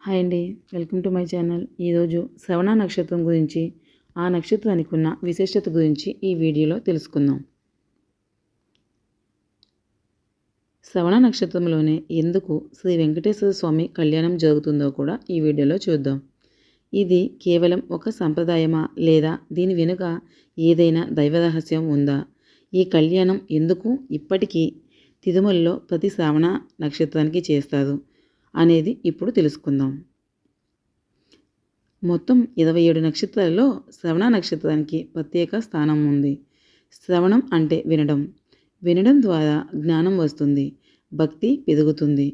Hi అండి, welcome to my channel. ఈరోజు శ్రవణ నక్షత్రం గురించి, ఆ నక్షత్రానికి ఉన్న విశిష్టత గురించి ఈ వీడియోలో తెలుసుకుందాం. శ్రవణ నక్షత్రంలోనే ఎందుకు శ్రీ వెంకటేశ్వర స్వామి కళ్యాణం జరుగుతుందో కూడా ఈ వీడియోలో చూద్దాం. ఇది కేవలం ఒక సంప్రదాయమా, లేదా దీని వెనుక ఏదైనా దైవ రహస్యం ఉందా? ఈ కళ్యాణం ఎందుకు ఇప్పటికీ తిరుమలలో ప్రతి శ్రవణ నక్షత్రానికి చేస్తారు అనేది ఇప్పుడు తెలుసుకుందాం. మొత్తం 27 నక్షత్రాలలో శ్రవణ నక్షత్రానికి ప్రత్యేక స్థానం ఉంది. శ్రవణం అంటే వినడం. వినడం ద్వారా జ్ఞానం వస్తుంది, భక్తి పెరుగుతుంది,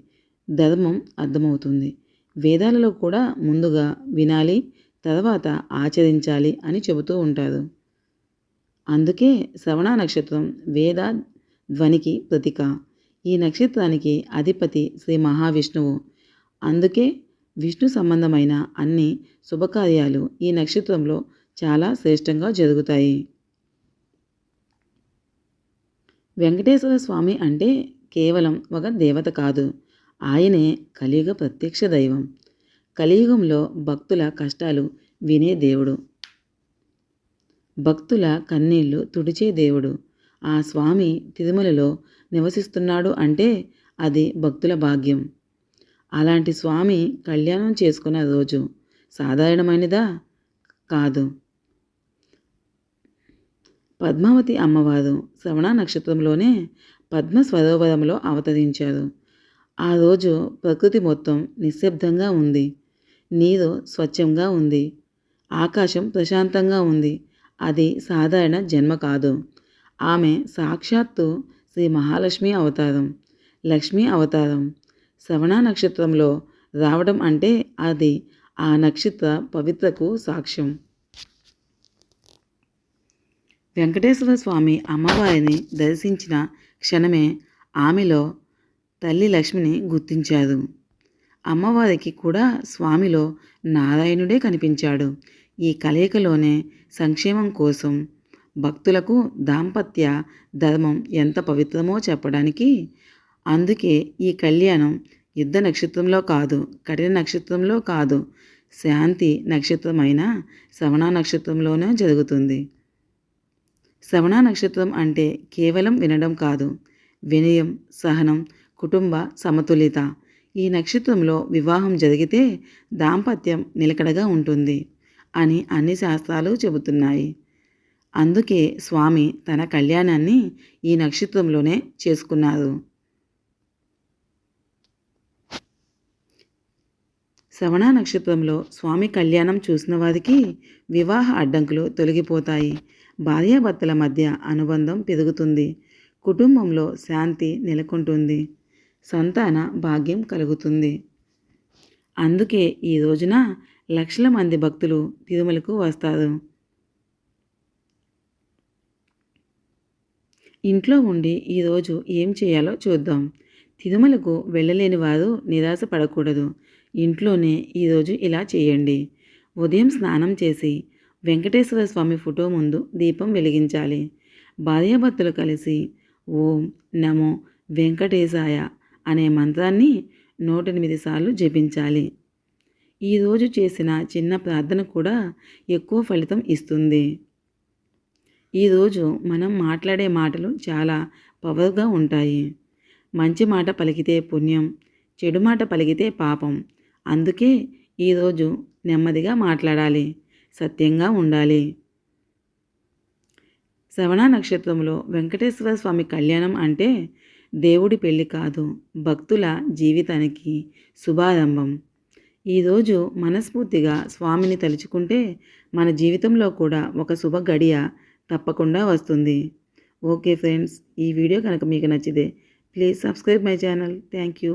ధర్మం అర్థమవుతుంది. వేదాలలో కూడా ముందుగా వినాలి, తర్వాత ఆచరించాలి అని చెబుతూ ఉంటారు. అందుకే శ్రవణ నక్షత్రం వేద ధ్వనికి ప్రతీక. ఈ నక్షత్రానికి అధిపతి శ్రీ మహావిష్ణువు. అందుకే విష్ణు సంబంధమైన అన్ని శుభకార్యాలు ఈ నక్షత్రంలో చాలా శ్రేష్టంగా జరుగుతాయి. వెంకటేశ్వర స్వామి అంటే కేవలం ఒక దేవత కాదు, ఆయనే కలియుగ ప్రత్యక్ష దైవం. కలియుగంలో భక్తుల కష్టాలు వినే దేవుడు, భక్తుల కన్నీళ్లు తుడిచే దేవుడు. ఆ స్వామి తిరుమలలో నివసిస్తున్నాడు అంటే అది భక్తుల భాగ్యం. అలాంటి స్వామి కళ్యాణం చేసుకున్న రోజు సాధారణమైనదా? కాదు. పద్మావతి అమ్మవారు శ్రవణ నక్షత్రంలోనే పద్మ సరోవరంలో అవతరించారు. ఆ రోజు ప్రకృతి మొత్తం నిశ్శబ్దంగా ఉంది, నీరు స్వచ్ఛంగా ఉంది, ఆకాశం ప్రశాంతంగా ఉంది. అది సాధారణ జన్మ కాదు. ఆమె సాక్షాత్తు శ్రీ మహాలక్ష్మి అవతారం, లక్ష్మీ అవతారం. శ్రవణ నక్షత్రంలో రావడం అంటే అది ఆ నక్షత్ర పవిత్రకు సాక్ష్యం. వెంకటేశ్వర స్వామి అమ్మవారిని దర్శించిన క్షణమే ఆమెలో తల్లి లక్ష్మిని గుర్తించారు. అమ్మవారికి కూడా స్వామిలో నారాయణుడే కనిపించాడు. ఈ కలయికలోనే సంక్షేమం కోసం భక్తులకు దాంపత్య ధర్మం ఎంత పవిత్రమో చెప్పడానికి. అందుకే ఈ కళ్యాణం యుద్ధ నక్షత్రంలో కాదు, కఠిన నక్షత్రంలో కాదు, శాంతి నక్షత్రమైన శ్రవణ నక్షత్రంలోనే జరుగుతుంది. శ్రవణ నక్షత్రం అంటే కేవలం వినడం కాదు, వినయం, సహనం, కుటుంబ సమతుల్యత. ఈ నక్షత్రంలో వివాహం జరిగితే దాంపత్యం నిలకడగా ఉంటుంది అని అన్ని శాస్త్రాలు చెబుతున్నాయి. అందుకే స్వామి తన కళ్యాణాన్ని ఈ నక్షత్రంలోనే చేసుకున్నారు. శ్రవణ నక్షత్రంలో స్వామి కళ్యాణం చూసిన వారికి వివాహ అడ్డంకులు తొలగిపోతాయి, భార్యాభర్తల మధ్య అనుబంధం పెరుగుతుంది, కుటుంబంలో శాంతి నెలకొంటుంది, సంతాన భాగ్యం కలుగుతుంది. అందుకే ఈ రోజున లక్షల మంది భక్తులు తిరుమలకు వస్తారు. ఇంట్లో ఉండి ఈరోజు ఏం చేయాలో చూద్దాం. తిరుమలకు వెళ్ళలేని వారు నిరాశ పడకూడదు. ఇంట్లోనే ఈరోజు ఇలా చేయండి. ఉదయం స్నానం చేసి వెంకటేశ్వర స్వామి ఫోటో ముందు దీపం వెలిగించాలి. భార్యాభర్తలు కలిసి ఓం నమో వెంకటేశాయ అనే మంత్రాన్ని 108 సార్లు జపించాలి. ఈరోజు చేసిన చిన్న ప్రార్థన కూడా ఎక్కువ ఫలితం ఇస్తుంది. ఈరోజు మనం మాట్లాడే మాటలు చాలా పవర్గా ఉంటాయి. మంచి మాట పలికితే పుణ్యం, చెడు మాట పలికితే పాపం. అందుకే ఈరోజు నెమ్మదిగా మాట్లాడాలి, సత్యంగా ఉండాలి. శ్రవణ నక్షత్రంలో వెంకటేశ్వర స్వామి కళ్యాణం అంటే దేవుడి పెళ్లి కాదు, భక్తుల జీవితానికి శుభారంభం. ఈరోజు మనస్ఫూర్తిగా స్వామిని తలుచుకుంటే మన జీవితంలో కూడా ఒక శుభ గడియ తప్పకుండా వస్తుంది. ఓకే ఫ్రెండ్స్, ఈ వీడియో కనుక మీకు నచ్చితే please subscribe my channel. Thank you.